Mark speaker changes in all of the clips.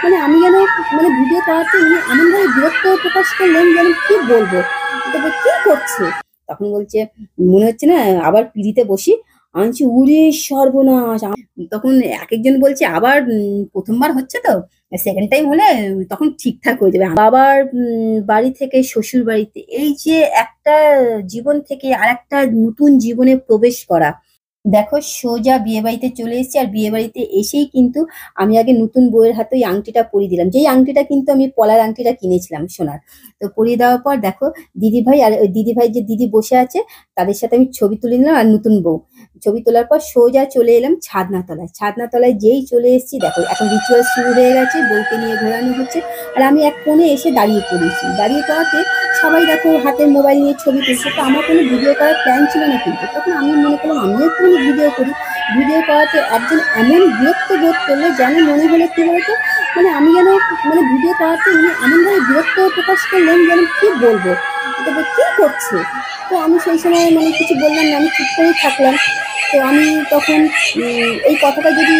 Speaker 1: মানে আমি যেন মানে ভিডিও করাতে উনি এমনভাবে বিরক্ত প্রকাশ করলেন যেন কি বলবো। তো কি করছে? তখন বলছে, "মনে হচ্ছে না আবার পিঁড়িতে বসি?" আমি বলছি, "ওরে সর্বনাশ!" তখন একেকজন বলছে, "আবার ১ম বার হচ্ছে তো, সেকেন্ড টাইম হলে তখন ঠিকঠাক হয়ে যাবে।" বাবার বাড়ি থেকে শ্বশুর বাড়িতে এই যে একটা জীবন থেকে আরেকটা নতুন জীবনে প্রবেশ করা। দেখো সোজা বিয়েবাড়িতে চলে এসেছি। আর বিয়েবাড়িতে এসেই কিন্তু আমি আগে নতুন বউয়ের হাতে ওই আংটিটা পরিয়ে দিলাম। যেই আংটিটা কিন্তু আমি পলার আংটিটা কিনেছিলাম সোনার। তো পরিয়ে দেওয়ার পর দেখো দিদিভাই আর ওই দিদিভাই যে দিদি বসে আছে তাদের সাথে আমি ছবি তুলে নিলাম আর নতুন বউ। ছবি তোলার পর সোজা চলে এলাম ছাদনাতলায়। ছাদনাতলায় যেই চলে এসেছি দেখো এখন রিচুয়াল শুরু হয়ে গেছে। বউকে নিয়ে ঘোরানো হচ্ছে। আর আমি এক কোণে এসে দাঁড়িয়ে পড়েছি। দাঁড়িয়ে পড়াতে সবাই দেখো হাতে মোবাইল নিয়ে ছবি তুলছে। তো আমার কোনো ভিডিও করার প্ল্যান ছিল না কিন্তু। তখন আমি মনে করলাম আমিও একটুখানি ভিডিও করি। ভিডিও করাতে একজন এমন বিরক্ত বোধ করলো যেন মনে হলো কি বলতো মানে আমি যেন মানে ভিডিও করাতে উনি এমনভাবে বিরক্ত প্রকাশ করলেন যেন কি বলবো। তবে কি করছে? তো আমি সেই সময় মানে কিছু বললাম না, আমি চুপ করেই থাকলাম। তো আমি তখন এই কথাটা যদি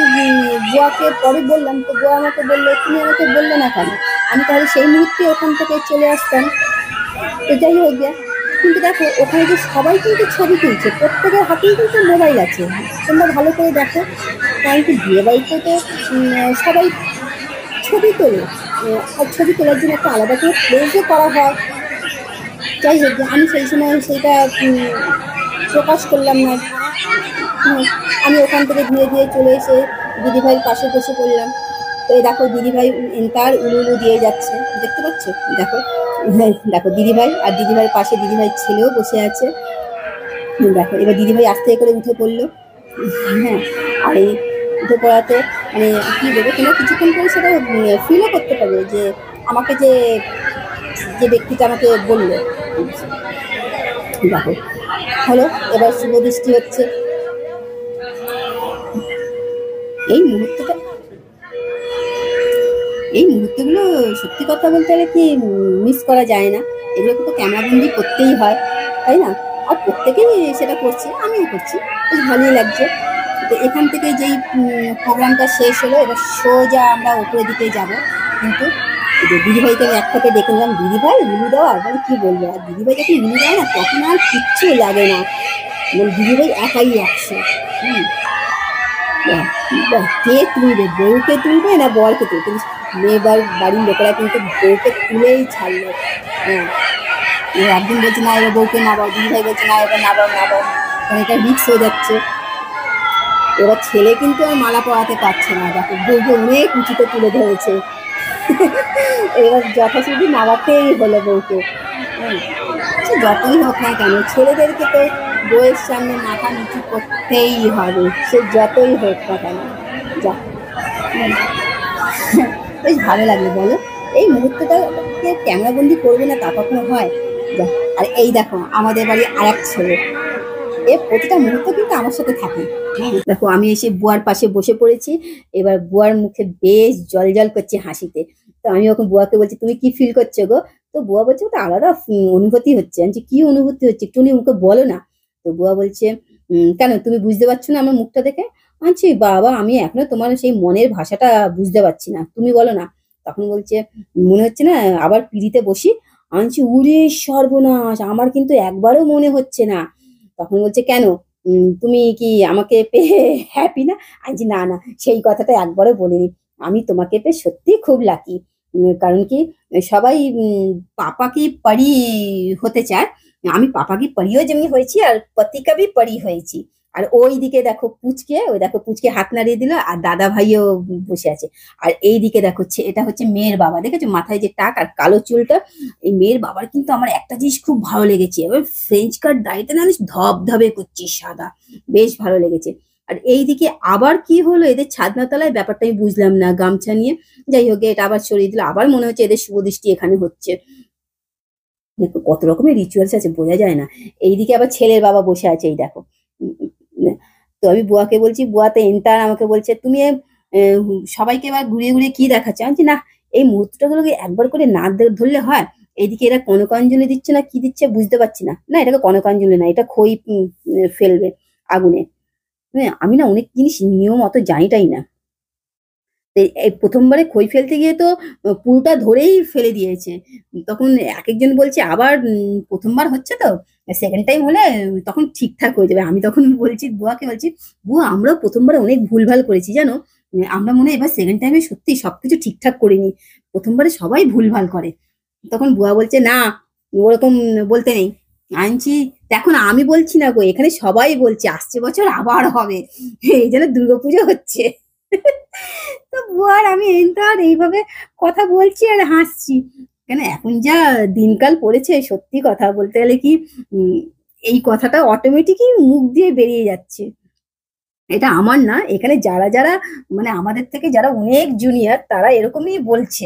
Speaker 1: বুয়াকে পরে বললাম তো বুয়া আমাকে বললো, "তুমি আমাকে বললে না কেন? আমি তাহলে সেই মুহূর্তে ওখান থেকে চলে আসতাম।" তো যাই হোক গে, কিন্তু দেখো ওখানে যে সবাই কিন্তু ছবি তুলছে, প্রত্যেকের হাতেই কিন্তু মোবাইল আছে। তোমরা ভালো করে দেখো। কারণ কি বিয়ে বাড়িতে তো সবাই ছবি তোলে। আর ছবি তোলার জন্য একটা আলাদা করে প্লেসও করা হয়। যাই হোক গে, আমি সেই সময় সেইটা প্রকাশ করলাম না। হুম, আমি ওখান থেকে ধীরে ধীরে চলে এসে দিদিভাইয়ের পাশে বসে পড়লাম। তো এই দেখো দিদিভাই এন্টার উলু উলু দিয়ে যাচ্ছে, দেখতে পাচ্ছ? দেখো, হ্যাঁ, দেখো দিদিভাই আর দিদিভাইয়ের পাশে দিদিভাইয়ের ছেলেও বসে আছে। দেখো এবার দিদিভাই আস্তে করে উঠে পড়লো। হ্যাঁ, আর এই উঠে পড়াতে মানে কি বলবো, তোমরা কিছুক্ষণ পরে সেটা ফিলও করতে পারবে যে আমাকে যে যে ব্যক্তিটা আমাকে বললো। দেখো হলো, এবার শুভ দৃষ্টি হচ্ছে। এই মুহূর্তটা এই মুহূর্তগুলো সত্যি কথা বলতে গেলে কি মিস করা যায় না। এগুলোকে তো ক্যামেরাবন্দি করতেই হয়, তাই না? আর প্রত্যেকেই সেটা করছে, আমিও করছি। বেশ ভালোই লাগছে। তো এখান থেকে যেই প্রোগ্রামটা শেষ হলো এবার সোজা আমরা উপরের দিকে যাব। কিন্তু এই যে দিদিভাইকে আমি এক ফাঁকে ডেকে নিলাম, "দিদিভাই উলু দেওয়ার?" মানে কি বলবো, আর দিদিভাই যখন উলু দেয় না তখন আর কিচ্ছু লাগে না। মানে দিদিভাই একাই ১০০। হুম। বাহ! বাহ! কে তুলবে? বউকে তুলবে না বরকে তুলবে? কিন্তু বাড়ির লোকেরা কিন্তু বউকে তুলেই ছাড়লো। হ্যাঁ, এবার একজন বলছে, "না এবার বউকে নামাও।" দিদিভাই বলছে, "না এবার নামাও, নামাও।" কারণ এটা রিস্ক হয়ে যাচ্ছে। এবার ছেলে কিন্তু আর মালা পরাতে পারছে না। দেখো বউকে অনেক উঁচুতে তুলে ধরেছে। এবার যথাসিদ্ধি নামাতেই হলো বউকে। হুম। সে যতই হোক না কেন ছেলেদেরকে তো বউয়ের সামনে মাথা নিচু করতেই হবে, সে যতই হোক না কেন। যাক, হুম, বেশ ভালো লাগলো বলো। এই মুহূর্তটাকে ক্যামেরা বন্দি করবে না তা কখনো হয়? যাক, আর এই দেখো আমাদের বাড়ির আরেক ছেলে, এ প্রতিটা মুহূর্ত কিন্তু আমার সাথে থাকে। দেখো আমি এসে বুয়ার পাশে বসে পড়েছি। এবার বুয়ার মুখে বেশ জ্বলজ্বল করছে হাসিতে। তো আমি ওকে বুয়াকে বলছি, "তুমি কি ফিল করছো গো?" তো বুয়া বলছে, "ওটা আলাদা অনুভূতি হচ্ছে।" আমি বলছি, "কি অনুভূতি হচ্ছে? একটুখানি মুখে বলো না।" তো বুয়া বলছে, "কেন তুমি বুঝতে পারছো না আমার মুখটা দেখে?" আমি বলছি, "বাবা আমি এখনো তোমার সেই মনের ভাষাটা বুঝতে পারছি না। তুমি বলো না।" তখন বলছে, "মনে হচ্ছে না আবার পিঁড়িতে বসি?" আমি বলছি, "ওরে সর্বনাশ! আমার কিন্তু একবারও মনে হচ্ছে না।" তখন বলছে, "কেন? তুমি কি আমাকে পেয়ে হ্যাপি না?" আমি বলছি, "না, না, সেই কথাটা একবারও বলিনি। আমি তোমাকে পেয়ে সত্যিই খুব লাকি। কারণ কি সবাই পাপা কি পরি হতে চায়। আমি পাপা কি পরিও যেমনি হয়েছি আর পতি কা ভি পরি হয়েছি।" আর ওইদিকে দেখো পুচকে, ওই দেখো পুচকে হাত নাড়িয়ে দিল আর দাদা ভাইও বসে আছে। আর এইদিকে দেখো এটা হচ্ছে মেয়ের বাবা। দেখেছো মাথায় যে টাক আর কালো চুলটা? এই মেয়ের বাবার কিন্তু আমার একটা জিনিস খুব ভালো লেগেছে। এবার ফ্রেঞ্চ কাট দাড়িটা না বেশ ধবধবে করছে সাদা। বেশ ভালো লেগেছে। আর এইদিকে আবার কি হলো এদের ছাদনাতলায় ব্যাপারটা আমি বুঝলাম না গামছা নিয়ে। যাই হোক গে, এটা আবার সরিয়ে দিল। আবার মনে হচ্ছে এদের শুভদৃষ্টি এখানে হচ্ছে। দেখো কত রকমের রিচুয়ালস আছে বোঝা যায় না। এইদিকে আবার ছেলের বাবা বসে আছে এই দেখো। উম উম তো আমি বুয়াকে বলছি, বুয়া তো এন্টার আমাকে বলছে, "তুমি সবাইকে এবার ঘুরিয়ে, ঘুরিয়ে কি দেখাচ্ছ?" আমি বলছি, "না, এই মুহূর্তগুলোকে একবার করে না ধরলে হয়?" এইদিকে এরা কনকাঞ্জলি দিচ্ছে না কি দিচ্ছে বুঝতে পারছি না। না এটাকে কনকাঞ্জলি না, এটা খই ফেলবে আগুনে। হ্যাঁ, আমি না অনেক জিনিস নিয়ম অত জানিটাই না। এই প্রথমবারে খই ফেলতে গিয়ে তো পুরোটা ধরেই ফেলে দিয়েছে। তখন একেকজন বলছে আবার প্রথমবার হচ্ছে তো, সেকেন্ড টাইম হলে তখন ঠিকঠাক হয়ে যাবে। আমি তখন বলছি বুয়াকে বলছি, "বুয়া আমরাও প্রথমবারে অনেক ভুলভাল করেছি জানো? আমরা মনে হয় এবার সেকেন্ড টাইমে সত্যি সবকিছু ঠিকঠাক করিনি। প্রথমবারে সবাই ভুলভাল করে।" তখন বুয়া বলছে, "না, ওরকম বলতে নেই।" আনছি দেখো না আমি বলছি না গো, এখানে সবাই বলছে আসছে বছর আবার হবে। এই যেন দুর্গাপুজো হচ্ছে। তো বুয়া আর আমি আর এইভাবে কথা বলছি আর হাসছি। কেন এখন যা দিনকাল পড়েছে সত্যি কথা বলতে গেলে কি উম এই কথাটা অটোমেটিকই মুখ দিয়ে বেরিয়ে যাচ্ছে। এটা আমার না, এখানে যারা মানে আমাদের থেকে যারা অনেক জুনিয়র তারা এরকমই বলছে।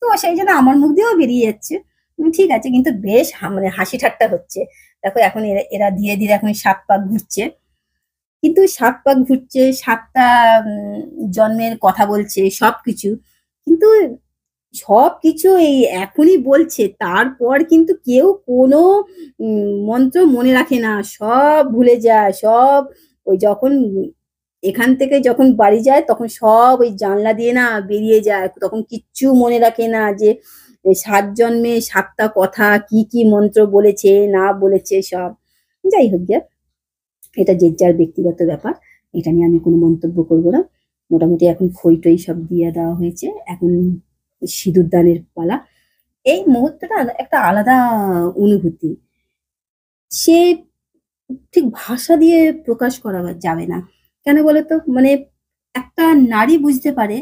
Speaker 1: তো সেই জন্য আমার মুখ দিয়েও বেরিয়ে যাচ্ছে। ঠিক আছে কিন্তু বেশ মানে হাসি ঠাট্টা হচ্ছে। দেখো এখন এরা এরা ধীরে, ধীরে এখন ৭ পাক ঘুরছে। কিন্তু ৭ পাক ঘুরছে, ৭ টা জন্মের কথা বলছে সবকিছু। কিন্তু সবকিছু এই এখনই বলছে, তারপর কিন্তু কেউ কোনো মন্ত্র মনে রাখে না। সব ভুলে যায়। সব ওই যখন এখান থেকে যখন বাড়ি যায় তখন সব ওই জানলা দিয়ে না বেরিয়ে যায়। তখন কিচ্ছু মনে রাখে না যে ৭ জন্মে ৭ টা কথা কি মন্ত্র বলেছে না বলেছে সব। যাই হোক গে, এটা যে যার ব্যক্তিগত ব্যাপার। এটা নিয়ে আমি কোনো মন্তব্য করব না। মোটামুটি এখন খই-টই সব দিয়ে দেওয়া হয়েছে। এখন সিঁদুর দানের পালা। এই মুহূর্তটা না একটা আলাদা অনুভূতি। সে ঠিক ভাষা দিয়ে প্রকাশ করা যাবে না। কেন বলতো? মানে একটা নারী বুঝতে পারে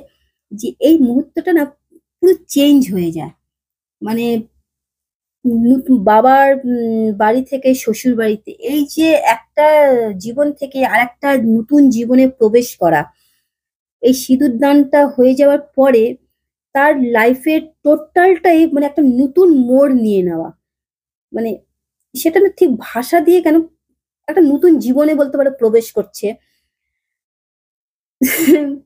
Speaker 1: যে এই মুহূর্তটা না পুরো চেঞ্জ হয়ে যায়। মানে বাবার বাড়ি থেকে শ্বশুর বাড়িতে এই যে একটা জীবন থেকে আরেকটা নতুন জীবনে প্রবেশ করা। এই সিঁদুর দানটা হয়ে যাওয়ার পরে তার লাইফের টোটালটাই মানে একটা নতুন মোড় নিয়ে নেওয়া। মানে সেটা না ঠিক ভাষা দিয়ে কেন একটা নতুন জীবনে বলতে পারো প্রবেশ করছে।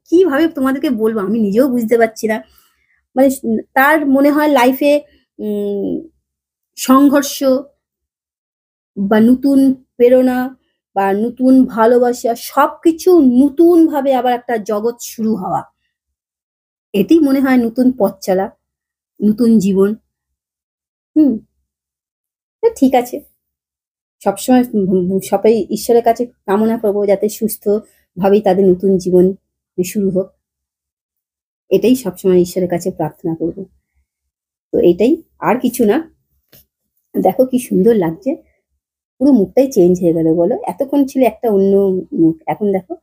Speaker 1: কিভাবে তোমাদেরকে বলবো আমি নিজেও বুঝতে পারছি না। মানে তার মনে হয় লাইফে উম সংঘর্ষ বা নতুন প্রেরণা বা নতুন ভালোবাসা সবকিছু নতুনভাবে আবার একটা জগৎ শুরু হওয়া। এটি মনে হয় নতুন পথ চলা, নতুন জীবন। হুম? ঠিক আছে। সবসময় সবাই ঈশ্বরের কাছে কামনা করবো যাতে সুস্থভাবেই তাদের নতুন জীবন শুরু হোক। এটাই সবসময় ঈশ্বরের কাছে প্রার্থনা করব। তো এটাই, আর কিছু না। দেখো কি সুন্দর লাগছে। পুরো মুখটাই চেঞ্জ হয়ে গেল বলো। এতক্ষণ ছিল একটা অন্য মুখ। এখন দেখো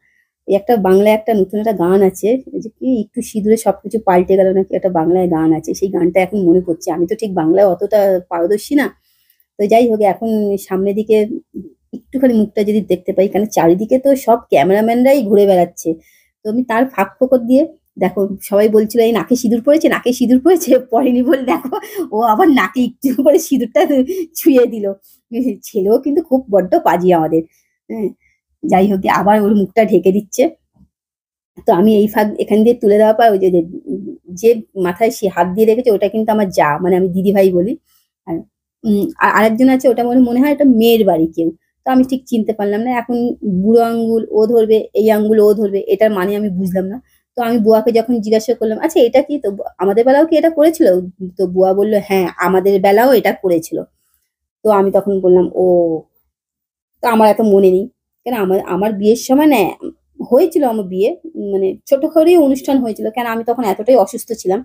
Speaker 1: এই একটা বাংলায় একটা নতুন একটা গান আছে যে কি একটু সিঁদুরে সবকিছু পাল্টে গেল নাকি একটা বাংলায় গান আছে। সেই গানটা এখন মনে পড়ছে। আমি তো ঠিক বাংলায় অতটা পারদর্শী না। তো যাই হোক এখন সামনের দিকে একটুখানি মুখটা যদি দেখতে পাই, কারণ চারিদিকে তো সব ক্যামেরাম্যানরাই ঘুরে বেড়াচ্ছে। তো আমি তার ফাঁক ফোকর দিয়ে দেখো সবাই বলছিল এই নাকে সিঁদুর পড়েছে, নাকে সিঁদুর পড়েছে। পড়েনি বলে দেখো ও আবার নাকে একটু করে সিঁদুরটা ছুঁয়ে দিল। ছেলেও কিন্তু খুব বড্ড পাজি আমাদের। হ্যাঁ, যাই হোক আবার ওর মুখটা ঢেকে দিচ্ছে। তো আমি এই ফাঁক এখান দিয়ে তুলে দেওয়ার পর ওই যে যে মাথায় সে হাত দিয়ে রেখেছে ওটা কিন্তু আমার যা, মানে আমি দিদি ভাই বলি। আর আরেকজন আছে ওটা মনে হয় এটা মেয়ের বাড়ি কেউ। তো আমি ঠিক চিনতে পারলাম না। এখন বুড়ো আঙ্গুল ও ধরবে, এই আঙ্গুল ও ধরবে, এটার মানে আমি বুঝলাম না। তো আমি বুয়াকে যখন জিজ্ঞাসা করলাম, আচ্ছা এটা কি? তো আমাদের বেলাও কি এটা করেছিল? তো বুয়া বলল, হ্যাঁ আমাদের বেলাও এটা করেছিল। তো আমি তখন বললাম, ও। তো আমার এত মনে নেই। কেন আমার আমার বিয়ের সময় না হয়েছিল আমার বিয়ে। মানে ছোট করেই অনুষ্ঠান হয়েছিল। কেন আমি তখন এতটাই অসুস্থ ছিলাম।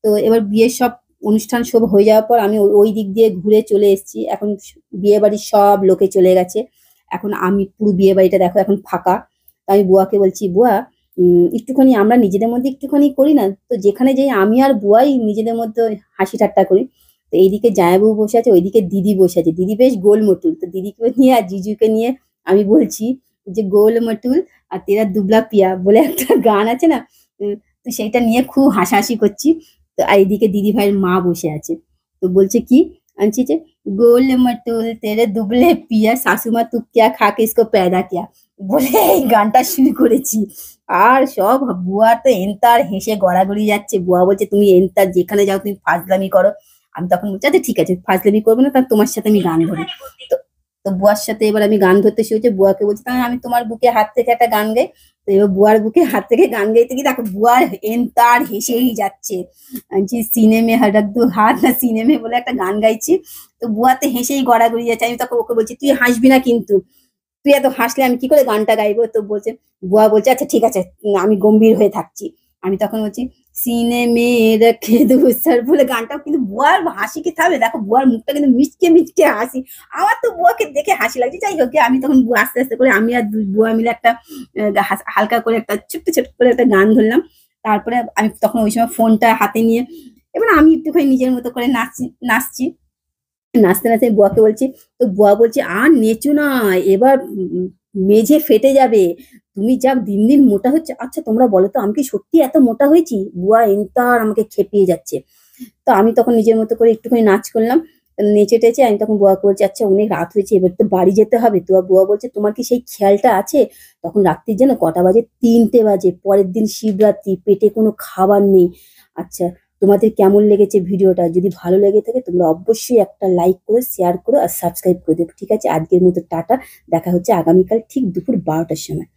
Speaker 1: তো এবার বিয়ের সব অনুষ্ঠান সব হয়ে যাওয়ার পর আমি ওই দিক দিয়ে ঘুরে চলে এসেছি। এখন বিয়ে বাড়ির সব লোকে চলে গেছে। এখন আমি পুরো বিয়ে বাড়িটা দেখো এখন ফাঁকা। তো আমি বুয়াকে বলছি, বুয়া একটুখানি আমরা নিজেদের মধ্যে একটুখানি করি না? তো যেখানে যাই আমি আর বুয়াই নিজেদের মধ্যে হাসি ঠাট্টা করি। তো এইদিকে জামাইবাবু বসে আছে, ওইদিকে দিদি বসে আছে। দিদি বেশ গোল-মটুল। তো দিদিকে নিয়ে আর জিজুকে নিয়ে আমি বলছি যে, "গোল-মটুল আর তেরা দুবলা পিয়া" বলে একটা গান আছে না? তো সেইটা নিয়ে খুব হাসাহাসি করছি। তো আর এদিকে দিদিভাইয়ের মা বসে আছে। তো বলছে কি? আমি বলছি যে, "গোল-মটুল তেরে দুবলে পিয়া শাশুমা তু ক্যা খা কে ইসকো पैदा किया" বলে এই গানটা শুরু করেছি। আর সব বুয়া তো এন্তার হেসে গড়াগড়ি যাচ্ছে। বুয়া বলছে, "তুমি এন্তার যেখানে যাও তুমি ফাজলামি করো।" আমি তখন বলছি, "আচ্ছা ঠিক আছে, ফাজলামি করবো না, কারণ তোমার সাথে আমি গান ধরি।" তো তো বুয়ার সাথে এবার আমি গান ধরতে শুরু করেছি। বুয়াকে বলছি, "তাহলে আমি তোমার বুকে হাত রেখে একটা গান গাই।" তো এবার বুয়ার বুকে হাত থেকে গান গাইতে গিয়ে দেখো বুয়ার এন্তার হেসেই যাচ্ছে। যে সিনেমে হঠাৎ দু হাত না সিনেমে বলে একটা গান গাইছি, তো বুয়াতে হেসেই গড়াগড়ি যাচ্ছে। আমি তখন ওকে বলছি তুই হাসবি না কিন্তু, তুই এত হাসলে আমি কি করে গানটা গাইবো। তো বলছে, বুয়া বলছে আচ্ছা ঠিক আছে, আমি গম্ভীর হয়ে থাকছি। আমি তখন বলছি সিনে মে রেখে দেবো স্যার বলে গানটাও, কিন্তু বুয়ার হাসি কি থামে, দেখো বুয়ার মুখটা কিন্তু মিচকে মিচকে হাসি। আমার তো বুয়াকে দেখে হাসি লাগছে। যাই হোক, আমি তখন বুয়া আস্তে আস্তে করে আমি আর বুয়া মিলে একটা হালকা করে একটা ছোট্ট ছোট্ট করে একটা গান ধরলাম। তারপরে আমি তখন ওই সময় ফোনটা হাতে নিয়ে এবার আমি একটুখানি নিজের মতো করে নাচছি। নাচতে নাচতে বুয়াকে বলছি, তো বুয়া বলছে আর নেচো না, এবার মেঝে ফেটে যাবে, তুমি যা দিন দিন মোটা হচ্ছে। আচ্ছা তোমরা বলো তো আমি কি সত্যি এত মোটা হয়েছি? বুয়া এন্তার আমাকে খেপিয়ে যাচ্ছে। তো আমি তখন নিজের মতো করে একটুখানি নাচ করলাম, নেচে টেচে আমি তখন বুয়াকে বলছি আচ্ছা অনেক রাত হয়েছে, এবার তো বাড়ি যেতে হবে। তো বুয়া বলছে তোমার কি সেই খেয়ালটা আছে তখন রাত্রির যেন কটা বাজে? 3টে বাজে, পরের দিন শিবরাত্রি, পেটে কোনো খাবার নেই। আচ্ছা তোমাদের কেমন লেগেছে ভিডিওটা? যদি ভালো লেগে থাকে তোমরা অবশ্যই একটা লাইক করো, শেয়ার করো আর সাবস্ক্রাইব করে দেবো। ঠিক আছে, আজকের মতো টাটা, দেখা হচ্ছে আগামীকাল ঠিক দুপুর 12টার সময়।